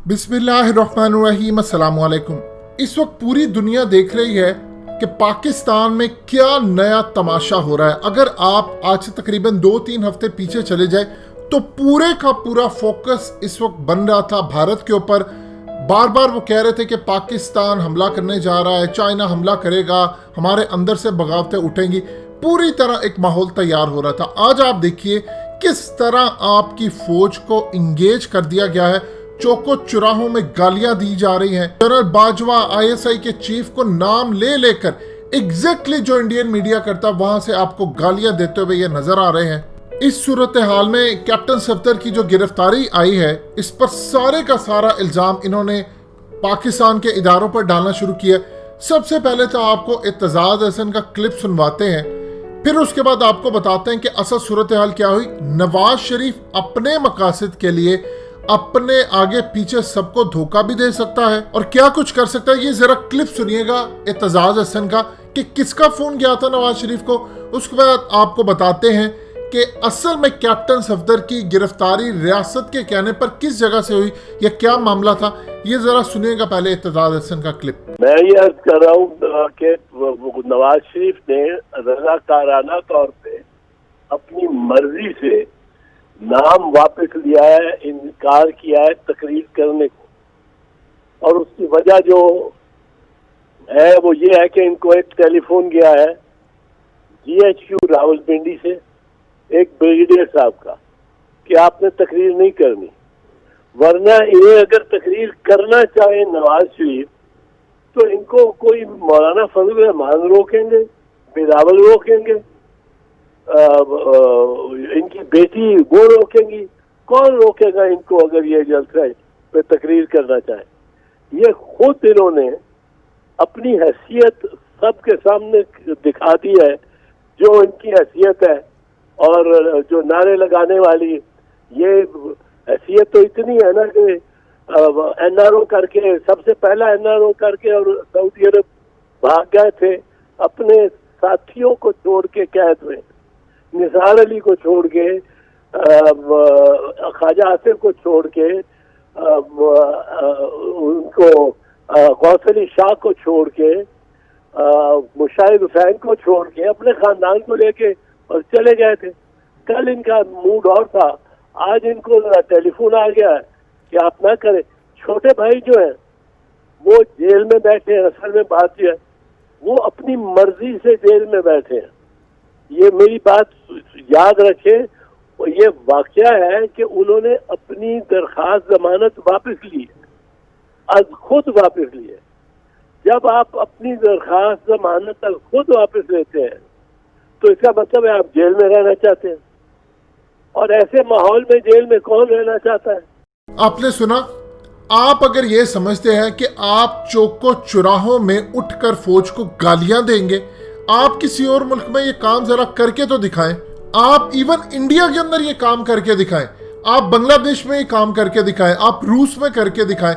बिस्मिल्लाहिर्रहमानिर्रहीम, अस्सलाम वालेकुम। इस वक्त पूरी दुनिया देख रही है कि पाकिस्तान में क्या नया तमाशा हो रहा है। अगर आप आज से तकरीबन 2-3 हफ्ते पीछे चले जाए तो पूरे का पूरा फोकस इस वक्त बन रहा था भारत के ऊपर। बार बार वो कह रहे थे कि पाकिस्तान हमला करने जा रहा है, चाइना हमला करेगा, हमारे अंदर से बगावतें उठेंगी। पूरी तरह एक माहौल तैयार हो रहा था। आज आप देखिए किस तरह आपकी फौज को इंगेज कर दिया गया है। चौकों चौराहों में गालियां दी जा रही हैं। जनरल बाजवा आईएसआई के चीफ को नाम ले लेकर एग्जैक्टली जो इंडियन मीडिया करता वहां से आपको गालियां देते हुए ये नजर आ रहे हैं। इस सूरत हाल में कैप्टन सफदर की जो गिरफ्तारी आई है, इस पर सारे का सारा इल्जाम इन्होंने पाकिस्तान के इदारों पर डालना शुरू किया। सबसे पहले तो आपको एतजाज हसन का क्लिप सुनवाते हैं, फिर उसके बाद आपको बताते हैं कि असल सूरत हाल क्या हुई। नवाज शरीफ अपने मकासद के लिए अपने आगे पीछे सबको धोखा भी दे सकता है और क्या कुछ कर सकता है। ये जरा क्लिप सुनिएगा एतजाज हसन का कि किसका फोन गया था नवाज शरीफ को। उसके बाद आपको बताते हैं कि असल में कैप्टन सफदर की गिरफ्तारी रियासत के कहने पर किस जगह से हुई या क्या मामला था। ये जरा सुनिएगा पहले एतजाज हसन का क्लिप। मैं ये अर्ज कर रहा हूँ कि नवाज शरीफ ने रजाकाराना तौर पे अपनी मर्जी से नाम वापस लिया है, इनकार किया है तकरीर करने को। और उसकी वजह जो है वो ये है कि इनको एक टेलीफोन गया है जीएचक्यू रावलपिंडी से एक ब्रिगेडियर साहब का कि आपने तकरीर नहीं करनी, वरना इन्हें अगर तकरीर करना चाहे नवाज शरीफ तो इनको कोई मौलाना फजल रहमान रोकेंगे, बिलावल रोकेंगे, इनकी बेटी वो रोकेंगी। कौन रोकेगा इनको अगर ये जलसाज पे तकरीर करना चाहे। ये खुद इन्होंने अपनी हैसियत सबके सामने दिखा दी है जो इनकी हैसियत है। और जो नारे लगाने वाली ये हैसियत तो इतनी है ना कि एनआरओ करके, सबसे पहला एनआरओ करके और सऊदी अरब भाग गए थे अपने साथियों को छोड़ के कैद में, निसार अली को छोड़ के, ख्वाजा आसिफ को छोड़ के, उनको गौस अली शाह को छोड़ के, मुशाहिद हुसैन को छोड़ के अपने खानदान को लेके और चले गए थे। कल इनका मूड और था, आज इनको टेलीफोन आ गया है कि आप ना करें। छोटे भाई जो है वो जेल में बैठे हैं। असल में बात यह है वो अपनी मर्जी से जेल में बैठे हैं। ये मेरी बात याद रखें। ये वाकया है कि उन्होंने अपनी दरखास्त जमानत वापस ली है, आज खुद वापस ली है। जब आप अपनी दरखास्त जमानत खुद वापस लेते हैं तो इसका मतलब है आप जेल में रहना चाहते हैं, और ऐसे माहौल में जेल में कौन रहना चाहता है। आपने सुना। आप अगर ये समझते हैं कि आप चौकों चौराहों में उठकर फौज को गालियां देंगे, आप किसी और मुल्क में ये काम जरा करके तो दिखाएं। आप इवन इंडिया के अंदर ये काम करके दिखाएं, आप बांग्लादेश में ये काम करके दिखाएं, आप रूस में करके दिखाएं।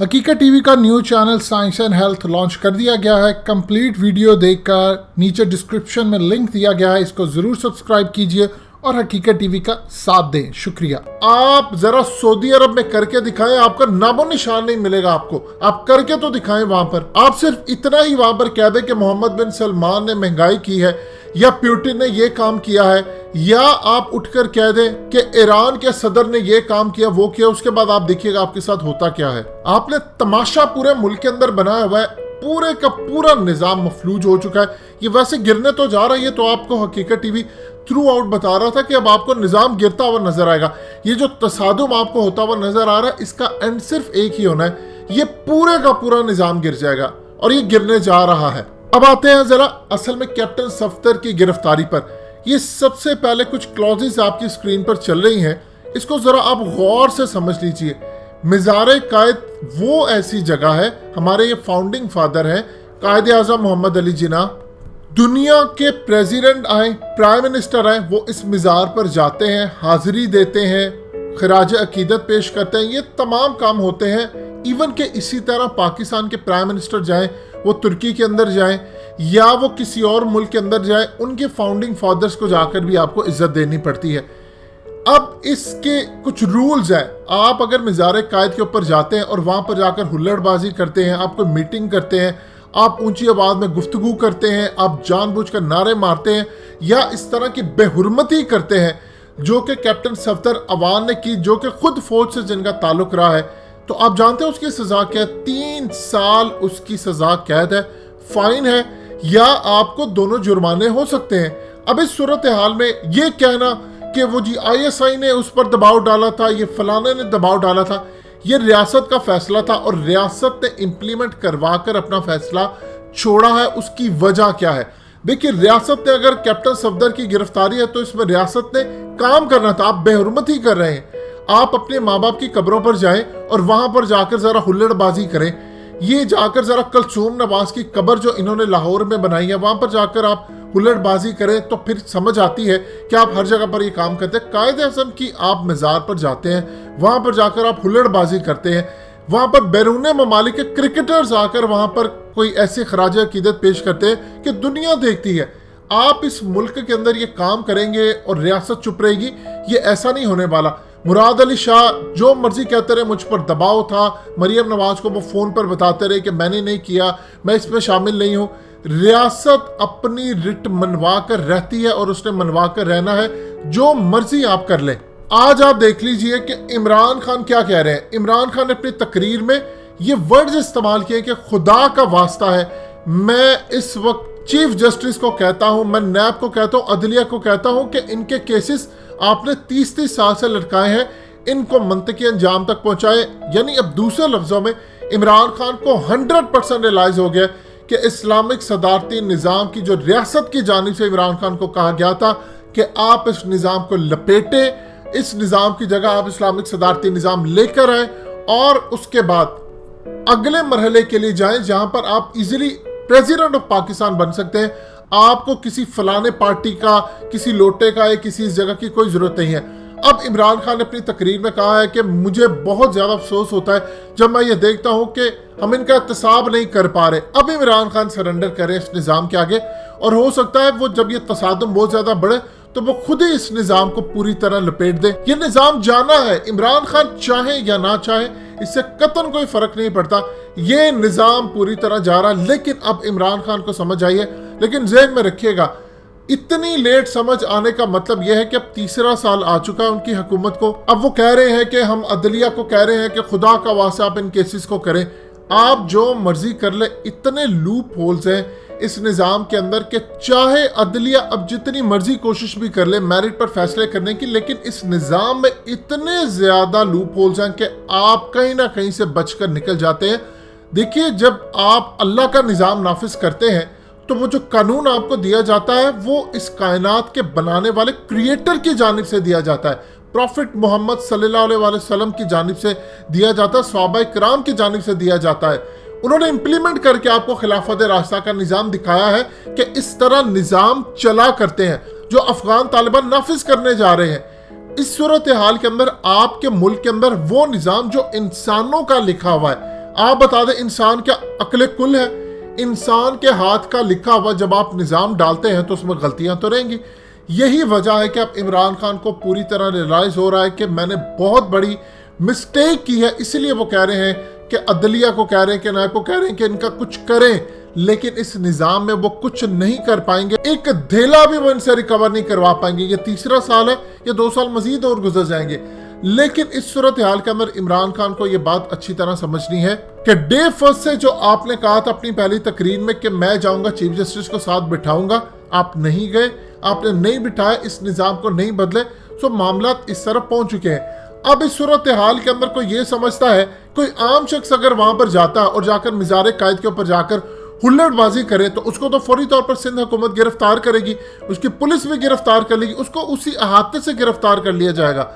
हकीकत टीवी का new channel science and health launch कर दिया गया है। कंप्लीट वीडियो देखकर नीचे डिस्क्रिप्शन में लिंक दिया गया है, इसको जरूर सब्सक्राइब कीजिए और हकीकत टीवी का साथ दें। शुक्रिया। आप जरा सऊदी अरब में करके दिखाएं, आपका नामो निशान नहीं मिलेगा आपको। आप करके तो दिखाएं वहां पर। आप सिर्फ इतना ही वहां पर कह दें कि मोहम्मद बिन सलमान ने महंगाई की है या पुतिन ने ये काम किया है, या आप उठकर कह दें कि ईरान के सदर ने ये काम किया, वो किया। उसके बाद आप देखिएगा आपके साथ होता क्या है। आपने तमाशा पूरे मुल्क के अंदर बनाया हुआ है। पूरे का पूरा निजाम मफलूज हो चुका है। ये वैसे गिरने तो जा रही है, तो आपको हकीकत टीवी थ्रू आउट बता रहा था कि अब आपको निजाम गिरता हुआ नजर आएगा। ये जो तसादुम आपको होता हुआ नजर आ रहा है, इसका एंड सिर्फ एक ही होना है, ये पूरे का पूरा निजाम गिर जाएगा और ये गिरने जा रहा है। अब आते हैं जरा असल में कैप्टन सफदर की गिरफ्तारी पर। ये सबसे पहले कुछ क्लॉजेस आपकी स्क्रीन पर चल रही हैं, इसको जरा आप गौर से समझ लीजिए। मिज़ार कायद वो ऐसी जगह है, हमारे ये फाउंडिंग फादर हैं कायद आज़म मोहम्मद अली जिन्ना, दुनिया के प्रेसिडेंट आए, प्राइम मिनिस्टर आए, वो इस मिज़ार पर जाते हैं, हाजिरी देते हैं, खराज अकीदत पेश करते हैं। ये तमाम काम होते हैं। इवन के इसी तरह पाकिस्तान के प्राइम मिनिस्टर जाएं, वो तुर्की के अंदर जाएं या वो किसी और मुल्क के अंदर जाएं, उनके फाउंडिंग फादर्स को जाकर भी आपको इज्जत देनी पड़ती है। अब इसके कुछ रूल्स हैं। आप अगर मज़ार कायद के ऊपर जाते हैं और वहां पर जाकर हुल्लड़बाजी करते हैं, आप कोई मीटिंग करते हैं, आप ऊंची आवाज में गुफ्तगू करते हैं, आप जानबूझकर नारे मारते हैं या इस तरह की बेहुरमती करते हैं जो कि कैप्टन सफदर अवान ने की, जो कि खुद फौज से जिनका ताल्लुक रहा है, तो आप जानते हैं उसकी सजा क्या है? 3 साल उसकी सजा कैद है, फाइन है, या आपको दोनों जुर्माने हो सकते हैं। अब इस सूरत हाल में ये कहना कि वो जी ISI ने उस पर दबाव डाला था, ये फलाने ने दबाव डाला था, ये रियासत का फैसला था और रियासत ने इंप्लीमेंट करवा कर अपना फैसला छोड़ा है। उसकी वजह क्या है? देखिए, रियासत ने अगर कैप्टन सफदर की गिरफ्तारी है तो इसमें रियासत ने काम करना था। आप बेहुरमती कर रहे हैं। आप अपने माँ बाप की कब्रों पर जाएं और वहां पर जाकर जरा हुल्लड़बाजी करें। ये जाकर जरा कलसूम नवाज की कब्र जो इन्होंने लाहौर में बनाई है वहां पर जाकर आप हुल्लड़बाजी करें तो फिर समझ आती है कि आप हर जगह पर ये काम करते हैं। कायद-ए-आज़म की आप मज़ार पर जाते हैं, वहां पर जाकर आप हुल्लड़बाजी करते हैं, वहां पर बैरून ममालिक के क्रिकेटर्स आकर वहां पर कोई ऐसे खराज अकीदत पेश करते हैं कि दुनिया देखती है। आप इस मुल्क के अंदर ये काम करेंगे और रियासत चुप रहेगी, ये ऐसा नहीं होने वाला। मुराद अली शाह जो मर्जी कहते रहे, मुझ पर दबाव था, मरियम नवाज को वो फोन पर बताते रहे कि मैंने नहीं किया, मैं इसमें शामिल नहीं हूं। रियासत अपनी रिट मनवा कर रहती है और उसने मनवा कर रहना है, जो मर्जी आप कर लें। आज आप देख लीजिए कि इमरान खान क्या कह रहे हैं। इमरान खान ने अपनी तकरीर में ये वर्ड्स इस्तेमाल किए कि खुदा का वास्ता है, मैं इस वक्त चीफ जस्टिस को कहता हूं, मैं नैब को कहता हूं, अदलिया को कहता हूं कि इनके केसेस आपने 30-30 साल से लटकाए हैं, इनको मंतकी अंजाम तक पहुंचाए। यानी अब दूसरे लफ्जों में इमरान खान को 100% रियलाइज हो गया कि इस्लामिक सदारती निज़ाम की जो रियासत की जानिब से इमरान खान को कहा गया था कि आप इस निज़ाम को लपेटे, इस निज़ाम की जगह आप इस्लामिक सदारती निज़ाम लेकर आए और उसके बाद अगले मरहले के लिए जाएं जहां पर आप इजीली प्रेसिडेंट ऑफ पाकिस्तान बन सकते हैं। आपको किसी फलाने पार्टी का, किसी लोटे का या किसी इस जगह की कोई जरूरत नहीं है। अब इमरान खान ने अपनी तकरीर में कहा है कि मुझे बहुत ज्यादा अफसोस होता है जब मैं ये देखता हूं कि हम इनका एहतसाब नहीं कर पा रहे। अब इमरान खान सरेंडर करें इस निज़ाम के आगे, और हो सकता है वो जब ये तसादुम बहुत ज्यादा बढ़े तो वो खुद ही इस निज़ाम को पूरी तरह लपेट दे। ये निज़ाम जाना है, इमरान खान चाहे या ना चाहे, इससे कतन कोई फर्क नहीं पड़ता। ये निज़ाम पूरी तरह जा रहा है, लेकिन अब इमरान खान को समझ आई है। लेकिन ज़हन में रखिएगा, इतनी लेट समझ आने का मतलब यह है कि अब तीसरा साल आ चुका है उनकी हुकूमत को। अब वो कह रहे हैं कि हम अदलिया को कह रहे हैं कि खुदा का वास्ता आप इन केसेस को करें, आप जो मर्जी कर ले। इतने लूप होल्स हैं इस निज़ाम के अंदर कि चाहे अदलिया अब जितनी मर्जी कोशिश भी कर ले मेरिट पर फैसले करने की, लेकिन इस निज़ाम में इतने ज्यादा लूप होल्स हैं कि आप कहीं ना कहीं से बचकर निकल जाते हैं। देखिए, जब आप अल्लाह का निज़ाम नाफिज करते हैं तो वो जो कानून आपको दिया जाता है वो इस कायनात के बनाने वाले क्रिएटर की जानिब से दिया जाता है, प्रॉफिट मोहम्मद सल्लल्लाहु अलैहि वसल्लम की जानिब से दिया जाता है, सहाबाए किराम की जानिब से दिया जाता है। उन्होंने इंप्लीमेंट करके आपको खिलाफत रास्ता का निज़ाम दिखाया है कि इस तरह निज़ाम चला करते हैं जो अफगान तालिबान नाफिज करने जा रहे हैं। इस सूरत हाल के अंदर आपके मुल्क के अंदर वो निज़ाम जो इंसानों का लिखा हुआ है, आप बता दें इंसान क्या अक्ल कुल है? इंसान के हाथ का लिखा हुआ जब आप निज़ाम डालते हैं तो उसमें गलतियां तो रहेंगी। यही वजह है कि अब इमरान खान को पूरी तरह रियलाइज हो रहा है कि मैंने बहुत बड़ी मिस्टेक की है, इसलिए वो कह रहे हैं कि अदलिया को कह रहे हैं कि नायब को कह रहे हैं कि इनका कुछ करें, लेकिन इस निज़ाम में वो कुछ नहीं कर पाएंगे। एक धेला भी वो इनसे रिकवर नहीं करवा पाएंगे। ये तीसरा साल है, ये 2 साल मजीद और गुजर जाएंगे। लेकिन इस सूरत हाल के अंदर इमरान खान को ये बात अच्छी तरह समझनी है कि डे फर्स्ट से जो आपने कहा था अपनी पहली तकरीर में कि मैं जाऊंगा चीफ जस्टिस को साथ बिठाऊंगा, आप नहीं गए, आपने नहीं बिठाया, इस निज़ाम को नहीं बदले, तो मामला इस तरफ पहुंच चुके हैं। अब इस सूरत हाल के अंदर कोई ये समझता है, कोई आम शख्स अगर वहां पर जाता है और जाकर मज़ार कायद के ऊपर जाकर हुल्लड़बाजी करे तो उसको तो फौरी तौर पर सिंध हुकूमत गिरफ्तार करेगी, उसकी पुलिस भी गिरफ्तार कर लेगी, उसको उसी अहाते से गिरफ्तार कर लिया जाएगा।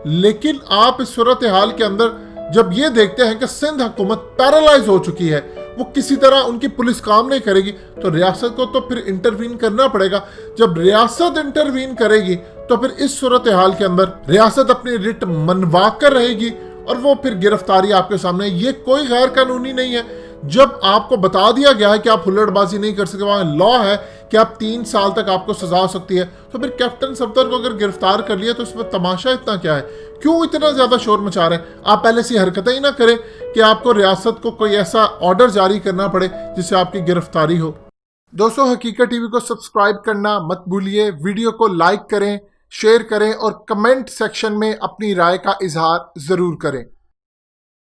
लेकिन आप इस सूरत हाल के अंदर जब ये देखते हैं कि सिंध हुकूमत पैरालाइज हो चुकी है, वो किसी तरह उनकी पुलिस काम नहीं करेगी, तो रियासत को तो फिर इंटरवीन करना पड़ेगा। जब रियासत इंटरवीन करेगी तो फिर इस सूरत हाल के अंदर रियासत अपनी रिट मनवा कर रहेगी और वो फिर गिरफ्तारी आपके सामने। ये कोई गैर कानूनी नहीं है। जब आपको बता दिया गया है कि आप हुल्लड़बाजी नहीं कर सकते, वहां लॉ है कि आप 3 साल तक आपको सजा हो सकती है, तो फिर कैप्टन सफदर को अगर गिरफ्तार कर लिया तो इसमें तमाशा इतना क्या है? क्यों इतना ज्यादा शोर मचा रहे हैं? आप पहले से हरकतें ही ना करें कि आपको रियासत को कोई ऐसा ऑर्डर जारी करना पड़े जिससे आपकी गिरफ्तारी हो। दोस्तों, हकीकत टीवी को सब्सक्राइब करना मत भूलिए, वीडियो को लाइक करें, शेयर करें और कमेंट सेक्शन में अपनी राय का इजहार जरूर करें।